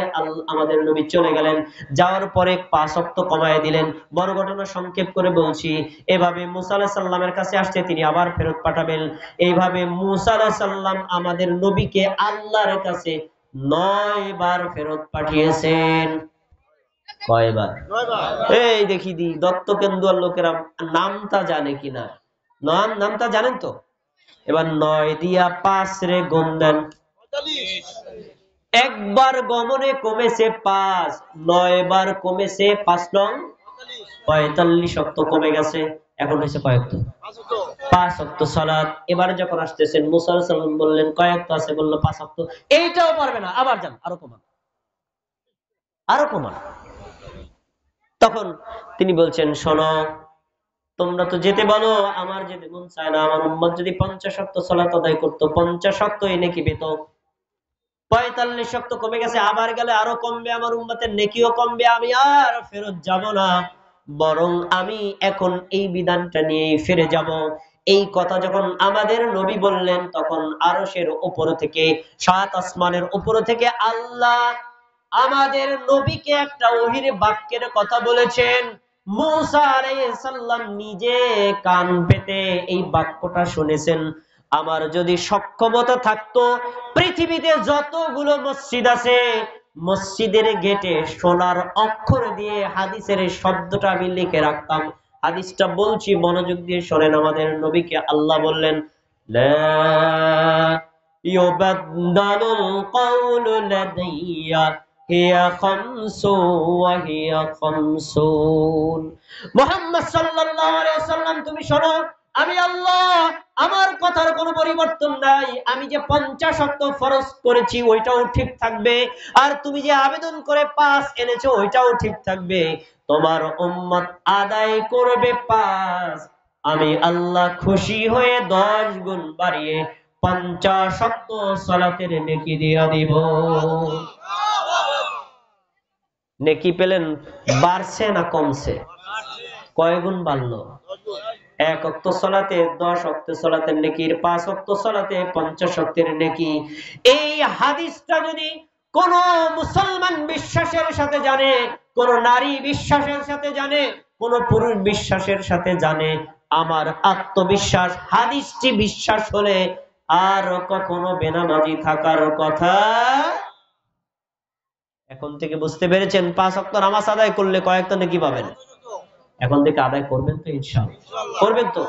আমাদের নবী চলে গেলেন। যাওয়ার পরে 5 ওয়াক্ত কমায় দিলেন। বড় ঘটনা সংক্ষেপ করে বলছি। এভাবে মুসা আলাইহিস সালামের কাছে আসছে, তিনি আবার ফেরত পাঠাবেন। এইভাবে মুসা আলাইহিস সালাম আমাদের নবীকে আল্লাহর কাছে 9 বার ফেরত পাঠিয়েছেন। কয়বার? এই দেখি দি দত্তকেন্দুয়ার লোকেরা নামটা জানে কিনা। নামটা জানেন তো? এবার 9 দিয়া 5 রে গুণ দেন। একবার গমনে কমেছে 5, 9 বার কমেছে 5 নং 45 অক্ত কমে গেছে। এখন হয়েছে কয়েকটা? 5 অক্ত সালাত। এবারে যখন আসতেছেন মুসা আলাইহিস সালাম বললেন কয়েকটা আছে, বললো 5 অক্ত। এইটাও পারবে না, আবার যান, আরো কমান, আরো কমান। তখন তিনি বলছেন শোনো, তোমরা তো যেতে বলো, আমার যেতে মন চায় না। আমার উম্মত যদি 50 ওয়াক্ত সালাত আদায় করতো, 50 ওয়াক্ত এনে কি পেত? 45 ওয়াক্ত কমে গেছে, আবার গেলে আরো কমবে, আমার উম্মতের নেকিও কমবে। আমি আর ফেরত যাব না, বরং আমি এখন এই বিধানটা নিয়ে ফিরে যাব। এই কথা যখন আমাদের নবী বললেন, তখন আরশের উপর থেকে, 7 আসমানের উপর থেকে আল্লাহ আমাদের নবীকে একটা ওহীর বাক্যের কথা বলেছেন। মুসা আলাইহিস সালাম নিজে কান পেতে এই বাক্যটা শুনেছেন। আমার যদি সক্ষমতা থাকতো, পৃথিবীতে যতগুলো মসজিদ আছে, মসজিদের গেটে সোনার অক্ষর দিয়ে হাদিসের শব্দটা আমি লিখে রাখতাম। হাদিসটা বলছি, মনোযোগ দিয়ে শোনেন। আমাদের নবীকে আল্লাহ বললেন, লা ইউবাদদালুল কওলু লাদাইয়া হিয়া খামসু ওয়া হিয়া খামসুন। মুহাম্মদ সাল্লাল্লাহু আলাইহি ওয়াসাল্লাম, তুমি শোনো, আমি আল্লাহ, আমার কথার কোনো পরিবর্তন নাই। আমি যে 50 ওয়াক্ত ফরজ করেছি ওইটাও ঠিক থাকবে, আর তুমি যে আবেদন করে 5 এনেছো ওইটাও ঠিক থাকবে। তোমার উম্মত আদায় করবে 5, আমি আল্লাহ খুশি হয়ে 10 গুণ বাড়িয়ে 50 ওয়াক্ত সালাতের নেকি দিয়ে দিব। নেকি পেলেন, বাড়ছে না কমছে? কয় গুণ বাড়লো? 1 ওয়াক্ত সালাতে 10 ওয়াক্ত সালাতের নেকি, 5 ওয়াক্ত সালাতে 50 ওয়াক্তের নেকি। এই হাদিসটা যদি কোন মুসলমান বিশ্বাসের সাথে জানে, কোন নারী বিশ্বাসের সাথে জানে, কোন পুরুষ বিশ্বাসের সাথে জানে, আমার আত্মবিশ্বাস হাদিসটি বিশ্বাস হলে আর কখনো বেনামাজি থাকার কথা। এখন থেকে বুঝতে পেরেছেন 5 ওয়াক্ত নামাজ আদায় করলে কয়েকটা নেকি পাবেন। এখন থেকে আদায় করবেন তো ইনশাআল্লাহ? করবেন তো?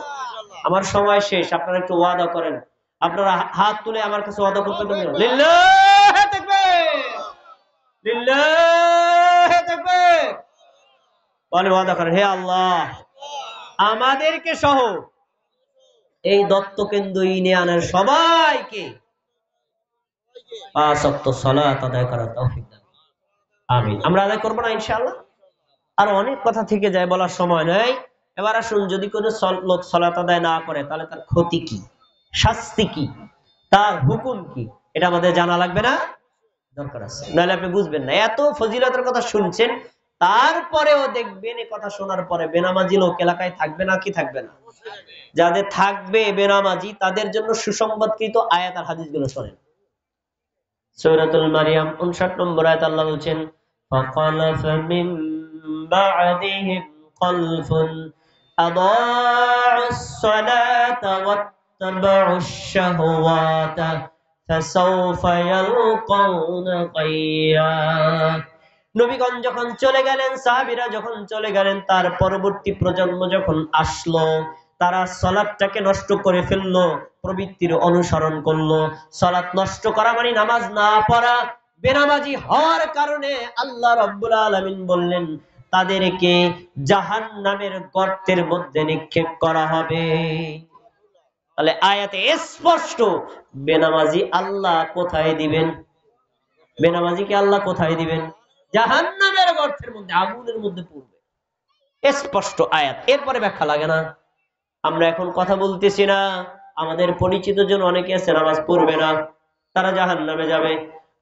আমার সময় শেষ, আপনারা একটু ওয়াদা করেন। আপনারা হাত তুলে আমার কাছে ওয়াদা করতে পারবেন? লিল্লাহি তাকবীর, লিল্লাহি তাকবীর বলে ওয়াদা করেন। হে আল্লাহ, আমাদেরকে সহ এই দত্তকেন্দ্র ইউনিয়নের সবাইকে 5 ওয়াক্ত সালাত আদায় করার তৌফিক দান। আমিন। আমরা আদায় করব না ইনশাআল্লাহ? আর অনেক কথা থেকে যায়, বলার সময় নেই। এবার আসুন, যদি কোনো লোক সালাত আদায় না করে তাহলে তার ক্ষতি কি, শাস্তি কি, তার হুকুম কি, এটা আমাদের জানা লাগবে না? দরকার আছে, নাহলে আপনি বুঝবেন না। এত ফজিলতের কথা শুনছেন, তারপরেও দেখবেন এই কথা শোনার পরে বেনামাজি লোক এলাকায় থাকবে না কি থাকবে না? যাদের থাকবে বেনামাজি, তাদের জন্য সুসংবাদকৃত আয়াত আর হাদিসগুলো শোনেন। সূরাতুল মারিয়াম 59 নম্বর আয়াত আল্লাহ বলেন, ফাখালাফা মিন বা'দিহিম খালফুন আদাউস সালাতা ওয়াত্তাবাউশ শাহওয়াতা ফাসাউফা ইয়ালকাউনা গায়্যা। নবীগণ যখন চলে গেলেন, সাহাবীরা যখন চলে গেলেন, তার পরবর্তী প্রজন্ম যখন আসলো, তারা সালাতটাকে নষ্ট করে ফেললো, প্রবৃত্তির অনুসরণ করলো। সালাত নষ্ট করা মানে নামাজ না পড়া, বেনামাজি হওয়ার কারণে আল্লাহ রাব্বুল আলামিন বললেন তাদেরকে জাহান্নামের গর্তের মধ্যে নিক্ষেপ করা হবে। তাহলে আয়াতে স্পষ্ট, বেনামাজি আল্লাহ কোথায় দিবেন? বেনামাজিকে আল্লাহ কোথায় দিবেন? জাহান্নামের গর্তের মধ্যে, আগুনের মধ্যে পড়বে। স্পষ্ট আয়াত, এরপরে ব্যাখ্যা লাগে না। আমরা এখন কথা বলতেছি না, আমাদের পরিচিত জন অনেকে আছে নামাজ পড়বে না, তারা জাহান্নামে যাবে।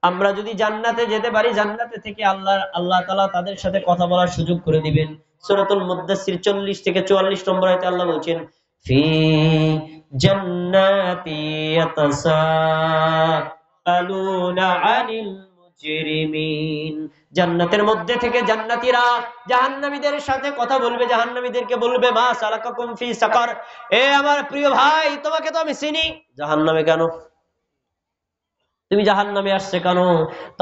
আমরা যদি জান্নাতে যেতে পারি, জান্নাতে থেকে আল্লাহ তাআলা তাদের সাথে কথা বলার সুযোগ করে দিবেন। সূরাতুল মুদ্দাসসির 40 থেকে 44 নম্বর আয়াতে আল্লাহ বলেন, ফি জান্নাতি ইয়াতাসাআলুনা আনিল মুজরিমিন। জান্নাতের মধ্যে থেকে জান্নাতীরা জাহান্নামীদের সাথে কথা বলবে, জাহান্নামীদেরকে বলবে, মা সালাকাকুম ফি সাকার, এ আমার প্রিয় ভাই, তোমাকে তো আমি চিনি, জাহান্নামে কেন? তুমি জাহান্নামে আসছে কেন?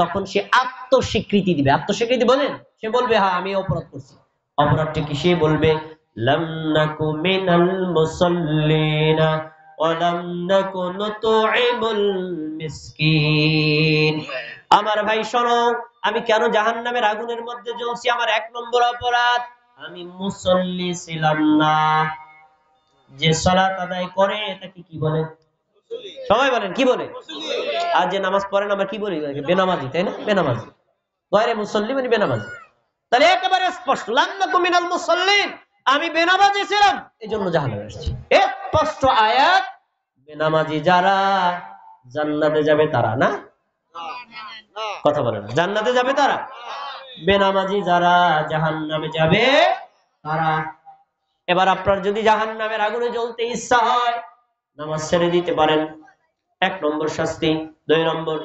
তখন সে আত্মস্বীকৃতি দিবে। আত্মস্বীকৃতি বলেন, সে বলবে হ্যাঁ আমি অপরাধ করছি। অপরাধটা কি? সে বলবে লাম নাকু মিনাল মুসাল্লিনা ওয়া লাম নাকু নুতঈমুল মিসকিন। আমার ভাই শোনো, আমি কেন জাহান্নামের আগুনের মধ্যে জ্বলছি? আমার 1 নম্বর অপরাধ, আমি মুসল্লি ছিলাম না। যে সালাত আদায় করে তাকে কি বলে? সবাই বলেন কি বলে? আর যে নামাজ পড়ে না আমরা কি বলি? বেনামাজি, তাই না? বেনামাজি, গায়রে মুসল্লি মানে বেনামাজি। তাহলে একেবারে স্পষ্ট, লাম নাকু মিনাল মুসাল্লিন, আমি বেনামাজি ছিলাম, এজন্য জাহান্নামে আসছি। স্পষ্ট আয়াত। বেনামাজি যারা জান্নাতে যাবে তারা না? কথা বলে না, জান্নাতে যাবে তারা। বেনামাজি যারা জাহান্নামে যাবে তারা। এবার আপনার যদি জাহান্নামের আগুনে জ্বলতে ইচ্ছা হয়, নামাজ ছেড়ে দিতে পারেন। 1 নম্বর শাস্তি। 2 নম্বর,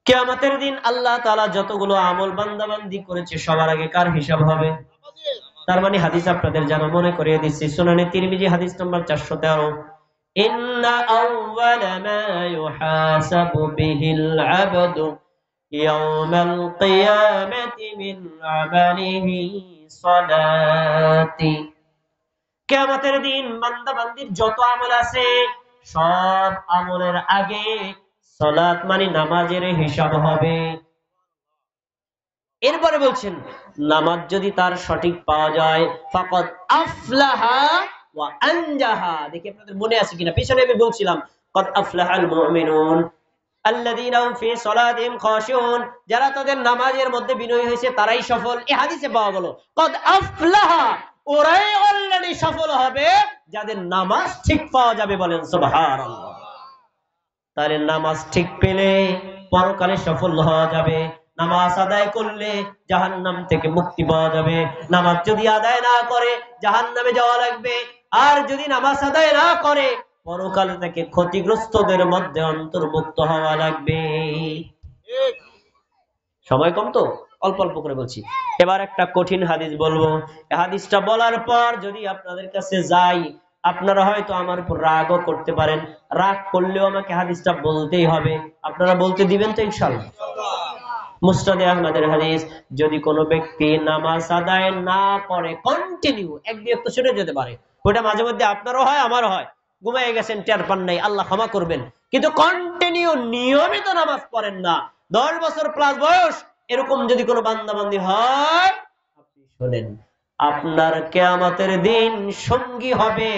কিয়ামতের দিন আল্লাহ তাআলা যতগুলো আমল বান্দাবান্দি করেছে সবার আগে কার হিসাব হবে? তার মানে হাদিস আপনাদের জানা, মনে করিয়ে দিচ্ছি, সুনানে তিরমিজি হাদিস নম্বর 413, ইন্না আউওয়ালা মা ইউহাসাবু বিহিল আবদু ইয়াউমাল কিয়ামাতি মিন আমালিহি সালাতি। কিয়ামতের দিন বান্দাবান্দির যত আমল আছে সব আমলের আগে সালাত মানে নামাজের হিসাব হবে। এরপরে বলছেন নামাজ যদি তার সঠিক পাওয়া যায়, ফাকাদ আফলাহা ওয়া আনজাহা। দেখি আপনাদের মনে আছে কিনা, পিছনে আমি বলছিলাম কাদ আফলাহাল মুমিনুন আল্লাযীনা হুম ফি সালাতিহিম খাশিউন, যারা তাদের নামাজের মধ্যে বিনয়ী হয়েছে তারাই সফল। এই হাদিসে পাওয়া গেল কাদ আফলাহা, ওরাই অলরেডি সফল হবে যাদের নামাজ ঠিক পাওয়া যাবে। বলেন সুবহানাল্লাহ। তাহলে নামাজ ঠিক পেলে পরকালে সফল হওয়া যাবে। নামাজ আদায় করলে জাহান্নাম থেকে মুক্তি পাওয়া যাবে। নামাজ যদি আদায় না করে জাহান্নামে যাওয়া লাগবে। আর যদি নামাজ আদায় না করে পরকাল থেকে ক্ষতিগ্রস্তদের মধ্যে অন্তর্ভুক্ত হওয়া লাগবে। সময় কম তো অল্প অল্প করে বলছি। এবার একটা কঠিন হাদিস বলবো। এই হাদিসটা বলার পর যদি আপনাদের কাছে যাই, আপনারা হয়তো আমার উপর রাগও করতে পারেন। রাগ করলেও আমাকে হাদিসটা বলতেই হবে। আপনারা বলতে দিবেন তো ইনশাআল্লাহ? মুসনাদে আহমদের হাদিস, যদি কোনো ব্যক্তি নামাজ আদায় না করে কন্টিনিউ, এক দুই তো ছুটে যেতে পারে, ওটা মাঝে মধ্যে আপনারও হয় আমারও হয়, ঘুমিয়ে গেছেন টের পান নাই, আল্লাহ ক্ষমা করবেন, কিন্তু কন্টিনিউ নিয়মিত নামাজ পড়েন না, 10 বছর প্লাস বয়স, এরকম যদি কোনো বান্দাবান্দি হয়, আপনি শোনেন, আপনার কিয়ামতের দিন সঙ্গী হবে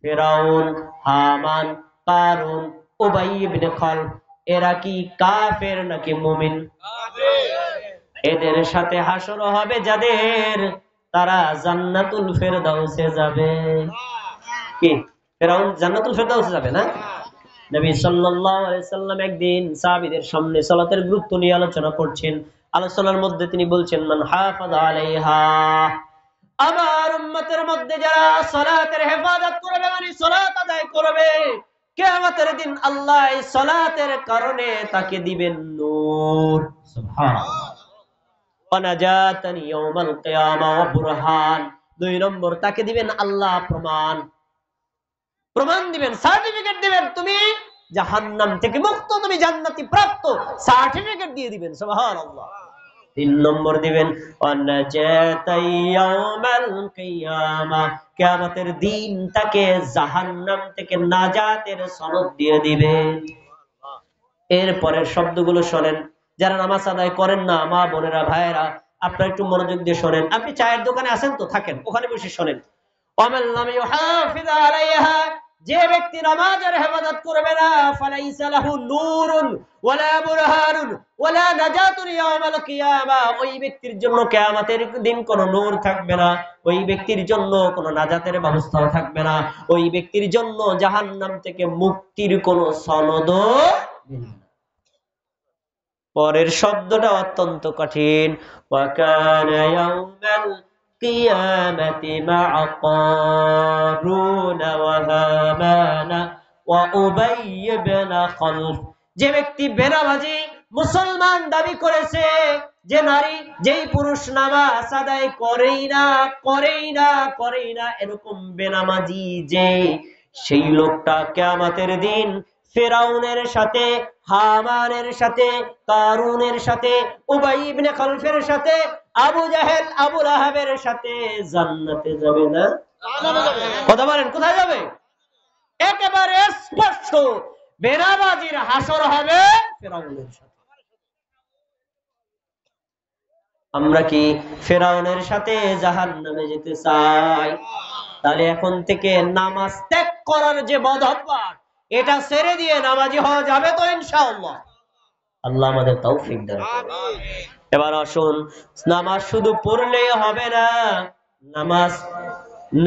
ফিরাউন, হামান, কারুন, উবাই ইবনে খালফ। এরা কি কাফের নাকি মুমিন? এদের সাথে হাসর হবে যাদের, তারা জান্নাতুল ফেরদাউসে যাবে। কি ফিরাউন জান্নাতুল ফেরদাউসে যাবে না? নবী সাল্লাল্লাহু আলাইহি সাল্লাম একদিন সাহাবীদের সামনে সালাতের গুরুত্ব নিয়ে আলোচনা করছেন। আলোচনার মধ্যে তিনি বলছেন, মান হাফাযা আলাইহা, আমার উম্মতের মধ্যে যারা সালাতের হেফাজত করবে মানে সালাত আদায় করবে, কিয়ামতের দিন আল্লাহ এই সালাতের কারণে তাকে দিবেন নূর। সুবহানাল্লাহ। ওয়া নাজাতান ইয়াউমাল কিয়ামা ওয়া বুরহান। 2 নম্বর, তাকে দিবেন আল্লাহ প্রমাণ। প্রমাণ দিবেন, সার্টিফিকেট দিবেন, তুমি জাহান্নাম থেকে মুক্ত, তুমি জান্নাতি প্রাপ্ত, সার্টিফিকেট দিয়ে দিবেন। সুবহানাল্লাহ। 3 নম্বর দিবেন কিয়ামতের দিন তাকে জাহান্নাম থেকে নাজাতের সনদ দিয়ে দিবেন। এরপরের শব্দগুলো শোনেন, যারা নামাজ আদায় করেন না মা বোনেরা ভাইয়েরা, আপনারা একটু মনোযোগ দিয়ে শোনেন। আপনি চায়ের দোকানে আছেন তো, থাকেন ওখানে বসে শোনেন। যে ব্যক্তি নামাজের হেফাজত করবে না, ফালাইসা লাহু নূরুন ওয়ালা বুরহানুন ওয়ালা নাজাতুন ইয়াউমাল কিয়ামা, ওই ব্যক্তির জন্য কিয়ামতের দিন কোনো নূর থাকবে না, ওই ব্যক্তির জন্য কোনো নাজাতের ব্যবস্থাও থাকবে না, ওই ব্যক্তির জন্য জাহান্নাম থেকে মুক্তির কোনো সনদও নেই। পরের শব্দটা অত্যন্ত কঠিন, ওয়া কানা ইয়াউমাল কিয়ামাতি মা'a কারুন ওয়া হামান ওয়া উবাই ইবনে খালফ। যে ব্যক্তি বেনামাজি মুসলমান দাবি করেছে, যে নারী যেই পুরুষ নামাজ আদায় করেই না এরকম বেনামাজি যে, সেই লোকটা কিয়ামতের দিন ফিরাউনের সাথে, হামানের সাথে, কারুনের সাথে, উবাই ইবনে খালফের সাথে, আবু জাহেল, আবু লাহাবের সাথে জান্নাতে যাবে না? কথা বলেন, কোথায় যাবে? একেবারে স্পষ্ট বেনাবাজির হাসর হবে ফিরাউনের সাথে। আমরা কি ফিরাউনের সাথে জাহান্নামে যেতে চাই? তাহলে এখন থেকে নামাজ ত্যাগ করার যে বদ অভ্যাস, এটা ছেড়ে দিয়ে নামাজি হওয়া যাবে তো ইনশাআল্লাহ? আল্লাহ আমাদের তৌফিক দান করুন। এবার আসুন, নামাজ শুধু পড়লেই হবে না। নামাজ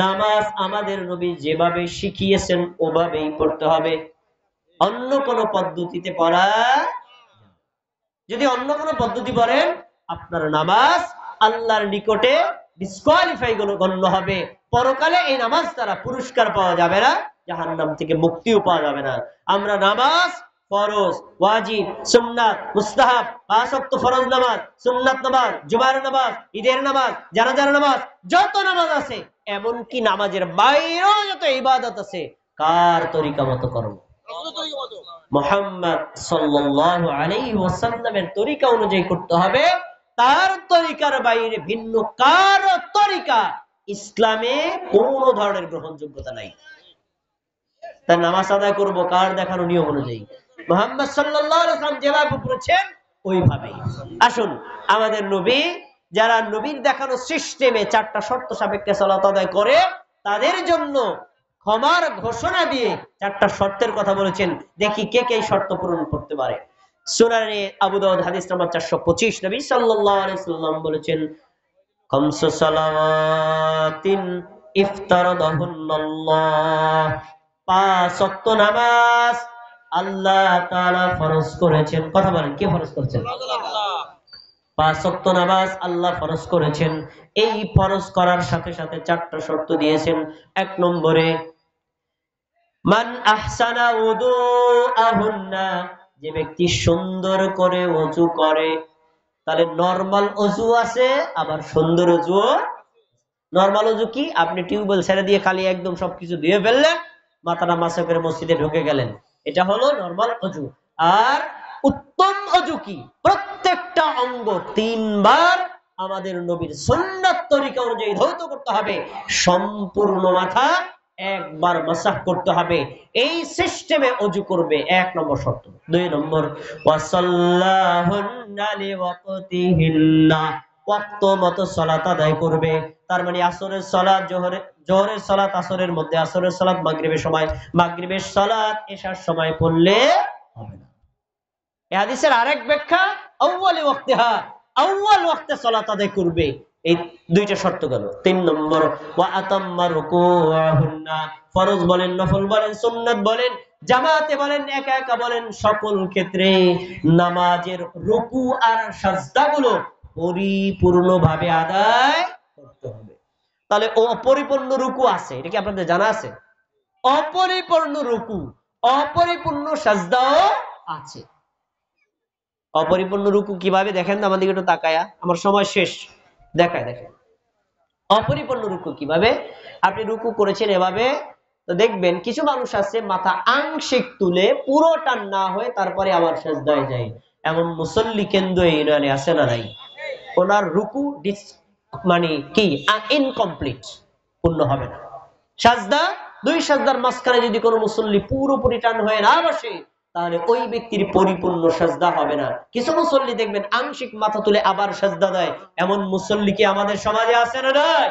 নামাজ আমাদের নবী যেভাবে শিখিয়েছেন ওভাবেই পড়তে হবে। অন্য কোনো পদ্ধতিতে পড়া, যদি অন্য কোনো পদ্ধতি পড়েন আপনার নামাজ আল্লাহর নিকটে ডিসকোয়ালিফাই গণ্য হবে। পরকালে এই নামাজ দ্বারা পুরস্কার পাওয়া যাবে না, জাহান্নাম থেকে মুক্তিও পাওয়া যাবে না। আমরা নামাজ ফরজ, ওয়াজিব, সুন্নাত, মুস্তাহাব, 5 ওয়াক্ত ফরজ নামাজ, সুন্নাত নামাজ, জুমার নামাজ, ঈদের নামাজ, জানাজার নামাজ, যত নামাজ আছে, এমনকি নামাজের বাইরেও যত ইবাদত আছে, কার তরিকা মতো করব? মুহাম্মদ সাল্লাল্লাহু আলাইহি ওয়াসাল্লামের তরিকা অনুযায়ী করতে হবে। তার তরিকার বাইরে ভিন্ন কারো তরিকা ইসলামে কোনো ধরনের গ্রহণযোগ্যতা নাই। তাই নামাজ আদায় করব কার দেখানো নিয়ম অনুযায়ী, মুহাম্মদ সাল্লাল্লাহু আলাইহি ওয়াসাল্লাম যেভাবে পড়েছেন ওইভাবেই। আসুন, আমাদের নবী যারা নবীর দেখানো সিস্টেমে 4টা শর্ত সাপেক্ষে সালাত আদায় করে, তাদের জন্য ক্ষমার ঘোষণা দিয়ে 4টা শর্তের কথা বলেছেন। দেখি কে কে এই শর্ত পূরণ করতে পারে। সুনানে আবু দাউদ হাদিস নাম্বার 425, নবী সাল্লাল্লাহু আলাইহি ওয়াসাল্লাম বলেছেন, খামসু সালাওয়াতিন ইফতারাদাহুল্লাহ, 5 ওয়াক্ত নামাজ আল্লাহ তাআলা ফরজ করেছেন। কথা বলেন, কে ফরজ করেছেন? আল্লাহ। 5 ওয়াক্ত নামাজ আল্লাহ ফরজ করেছেন। এই ফরজ করার সাথে সাথে 4টা শর্ত দিয়েছেন। 1 নম্বরে মান আহসানা উযুআহুন্না, যে ব্যক্তি সুন্দর করে ওযু করে। তাহলে নরমাল ওযু আছে, আবার সুন্দর ওযু। নরমাল ওযু কি? আপনি টিউবওয়েল ছেড়ে দিয়ে খালি একদম সবকিছু ধুয়ে ফেললেন, মাথাটা মাসা করে মসজিদে ঢুকে গেলেন, এটা হলো নরমাল ওযু। আর উত্তম ওযু কি? প্রত্যেকটা অঙ্গ 3 বার আমাদের নবীর সুন্নাত তরিকা অনুযায়ী ধৌত করতে হবে। সম্পূর্ণ মাথা 1 বার মাসাহ করতে হবে। এই সিস্টেমে ওযু করবে, 1 নম্বর শর্ত। 2 নম্বর, ওয়াসাল্লাহুন্না লিওয়াক্তিহিন্না, ওয়াক্ত মতো সালাত আদায় করবে। তার মানে আসরের সালাত জোহরের সালাত আসরের মধ্যে, আসরের সালাত মাগরিবের সময়, মাগরিবের সালাত এশার সময় পড়লে হবে না। এই হাদিসের আরেক ব্যাখ্যা, আউয়ালি ওয়াক্তিহা, আউয়াল ওয়াক্তে সালাত আদায় করবে। এই 2টা শর্ত গেল। 3 নম্বর, ওয়া আতাম্মা রুকুআহুন্না, ফরজ বলেন, নফল বলেন, সুন্নাত বলেন, জামাতে বলেন, একা একা বলেন, সকল ক্ষেত্রে নামাজের রুকু আর সাজদাগুলো পরিপূর্ণভাবে আদায় করতে হবে। তাহলে অপরিপূর্ণ রুকু আছে, এটা কি আপনাদের জানা আছে? অপরিপূর্ণ রুকু, অপরিপূর্ণ সাজদাও আছে। অপরিপূর্ণ রুকু কিভাবে দেখেন তো আমাদের একটু তাকায়া, আমার সময় শেষ। দেখেন অপরিপূর্ণ রুকু কিভাবে। আপনি রুকু করেছেন এভাবে, তো দেখবেন কিছু মানুষ আছে মাথা আংশিক তুলে পুরোটা না হয়ে তারপরে আবার সিজদায় যায়। এমন মুসল্লি কেন্দ্র এই ইউনিয়নে আছে না নাই? ওনার রুকু মানে কি ইনকমপ্লিট, পূর্ণ হবে না। সাজদা, 2 সাজদার মাঝখানে যদি কোনো মুসল্লি পুরোপুরি টান হয়ে না বসে, তাহলে ওই ব্যক্তির পরিপূর্ণ সাজদা হবে না। কিছু মুসল্লি দেখবেন আংশিক মাথা তুলে আবার সাজদা দেয়। এমন মুসল্লি কি আমাদের সমাজে আছে না নাই?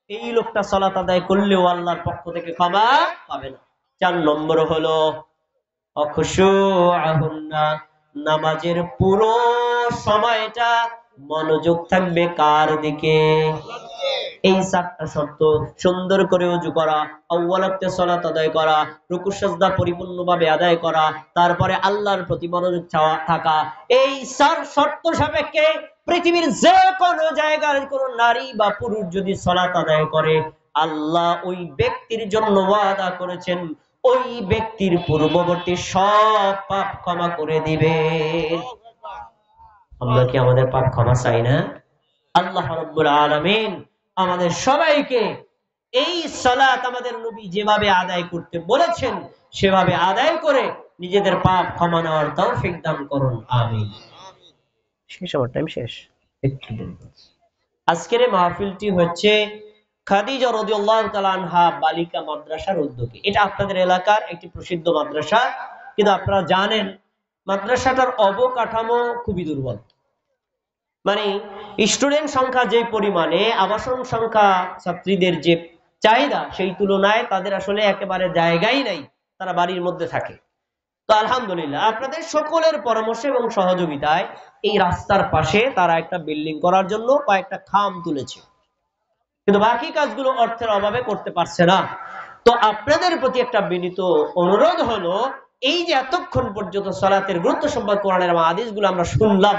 এই লোকটা সালাত আদায় করলেও আল্লাহর পক্ষ থেকে ক্ষমা পাবে না। 4 নম্বর হলো অখুশুআহুন্না, নামাজের পুরো সময়টা মনোযোগ থাকবে কার দিকে? এই 4টা শর্ত, সুন্দর করে ওযু করা, আউয়াল ওয়াক্তে সালাত আদায় করা, রুকু সাজদা পরিপূর্ণভাবে আদায় করা, তারপরে আল্লাহর প্রতি মনোযোগ থাকা। এই 4 শর্ত সাপেক্ষে পৃথিবীর যে কোনো জায়গার কোন নারী বা পুরুষ যদি সালাত আদায় করে, আল্লাহ ওই ব্যক্তির জন্য ওয়াদা করেছেন ওই ব্যক্তির পূর্ববর্তী সব পাপ ক্ষমা করে দিবে। আমরা কি আমাদের পাপ ক্ষমা চাই না? আল্লাহ রাব্বুল আলামিন আমাদের সবাইকে এই সালাত আমাদের নবী যেভাবে আদায় করতে বলেছেন সেভাবে আদায় করে নিজেদের পাপ ক্ষমা নেওয়ার তৌফিক দান করুন, আমিন। শেষ, আমার টাইম শেষ। আজকের এই মাহফিলটি হচ্ছে খাদিজা রাদিয়াল্লাহু তাআলা আনহা বালিকা মাদ্রাসার উদ্যোগে। এটা আপনাদের এলাকার একটি প্রসিদ্ধ মাদ্রাসা, কিন্তু আপনারা জানেন মাদ্রাসাটার অবকাঠামো খুবই দুর্বল। মানে স্টুডেন্ট সংখ্যা যে পরিমাণে, আবাসন সংখ্যা, ছাত্রীদের যে চাহিদা, সেই তুলনায় তাদের আসলে একেবারে জায়গাই নাই, তারা বাড়ির মধ্যে থাকে। তো আলহামদুলিল্লাহ আপনাদের সকলের পরামর্শ এবং সহযোগিতায় এই রাস্তার পাশে তারা একটা বিল্ডিং করার জন্য কয়েকটা খাম তুলেছে, কিন্তু বাকি কাজগুলো অর্থের অভাবে করতে পারছে না। তো আপনাদের প্রতি একটা বিনীত অনুরোধ হলো, এই যে এতক্ষণ পর্যন্ত সালাতের গুরুত্ব সম্পর্কে কোরআনের হাদিসগুলো আমরা শুনলাম,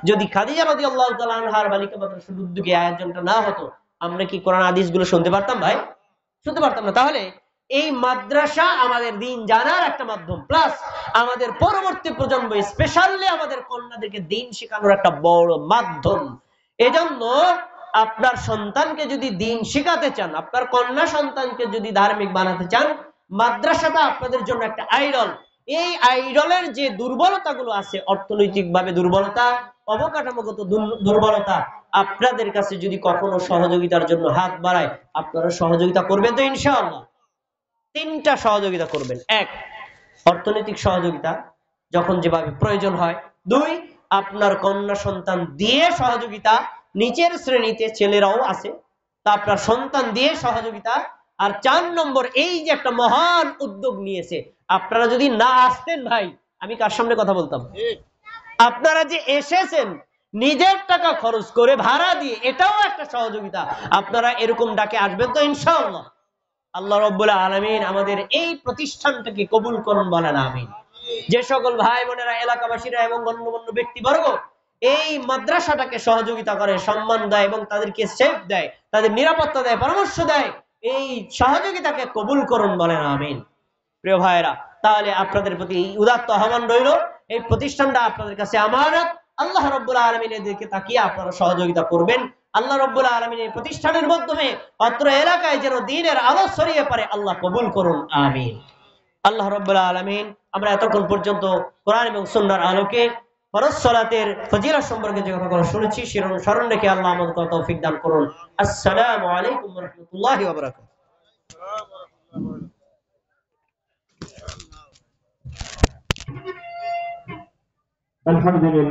যদি খাদিজা রাদিয়াল্লাহু তাআলা আনহার বালিকা মাদ্রাসার উদ্যোগে আয়োজনটা না হতো, আমরা কি কোরআন হাদিসগুলো শুনতে পারতাম ভাই? শুনতে পারতাম না। তাহলে এই মাদ্রাসা আমাদের দিন জানার একটা মাধ্যম, প্লাস আমাদের পরবর্তী প্রজন্ম, স্পেশালি আমাদের কন্যাদেরকে দিন শেখানোর একটা বড় মাধ্যম। এজন্য আপনার সন্তানকে যদি দিন শেখাতে চান, আপনার কন্যা সন্তানকে যদি ধার্মিক বানাতে চান, মাদ্রাসাটা আপনাদের জন্য একটা আইডল। এই আইডলের যে দুর্বলতাগুলো আছে, অর্থনৈতিকভাবে দুর্বলতা, অবকাঠামোগত দুর্বলতা, আপনাদের কাছে যদি কখনো সহযোগিতার জন্য হাত বাড়ায়, আপনারা সহযোগিতা করবেন তো ইনশাআল্লাহ? তিনটা সহযোগিতা করবেন। এক, অর্থনৈতিক সহযোগিতা যখন যেভাবে প্রয়োজন হয়। দুই, আপনার কন্যা সন্তান দিয়ে সহযোগিতা, নিচের শ্রেণীতে ছেলেরাও আছে, তা আপনার সন্তান দিয়ে সহযোগিতা। আর 4 নম্বর, এই যে একটা মহান উদ্যোগ নিয়েছে, আপনারা যদি না আসতেন ভাই, আমি কার সামনে কথা বলতাম? আপনারা যে এসেছেন নিজের টাকা খরচ করে, ভাড়া দিয়ে, এটাও একটা সহযোগিতা। আপনারা এরকম ডাকে আসবেন তো ইনশাআল্লাহ? আল্লাহ রাব্বুল আলামিন আমাদের এই প্রতিষ্ঠানটাকে কবুল করুন, বলেন আমিন। যে সকল ভাই বোনেরা, এলাকাবাসীরা এবং গণ্যমান্য ব্যক্তিবর্গ এই মাদ্রাসাটাকে সহযোগিতা করে, সম্মান দেয় এবং তাদেরকে সেফ দেয়, তাদের নিরাপত্তা দেয়, পরামর্শ দেয়, এই সহযোগিতাকে কবুল করুন, বলেন আমিন। প্রিয় ভাইরা, তাহলে আপনাদের প্রতি উদাত্ত আহ্বান রইল, এই প্রতিষ্ঠানটা আপনাদের কাছে আমানত। আল্লাহ রাব্বুল আলামিনের দিকে তাকিয়ে আপনারা সহযোগিতা করবেন। আল্লাহ রাব্বুল আলামিন এই প্রতিষ্ঠানের মাধ্যমে অত্র এলাকায় যেন দ্বীনের আলো ছড়িয়ে পড়ে, আল্লাহ কবুল করুন, আমিন। আল্লাহ রাব্বুল আলামিন, আমরা এতক্ষণ পর্যন্ত কোরআন এবং সুন্নাহর আলোকে ফরজ সালাতের ফজিলত সম্পর্কে যে কথা শুনেছি, সেরকম স্মরণ রেখে আল্লাহ আমাদেরকে তৌফিক দান করুন। আসসালামু আলাইকুম ওয়া রাহমাতুল্লাহি ওয়া বারাকাতুহু। আলহামদুলিল্লাহ।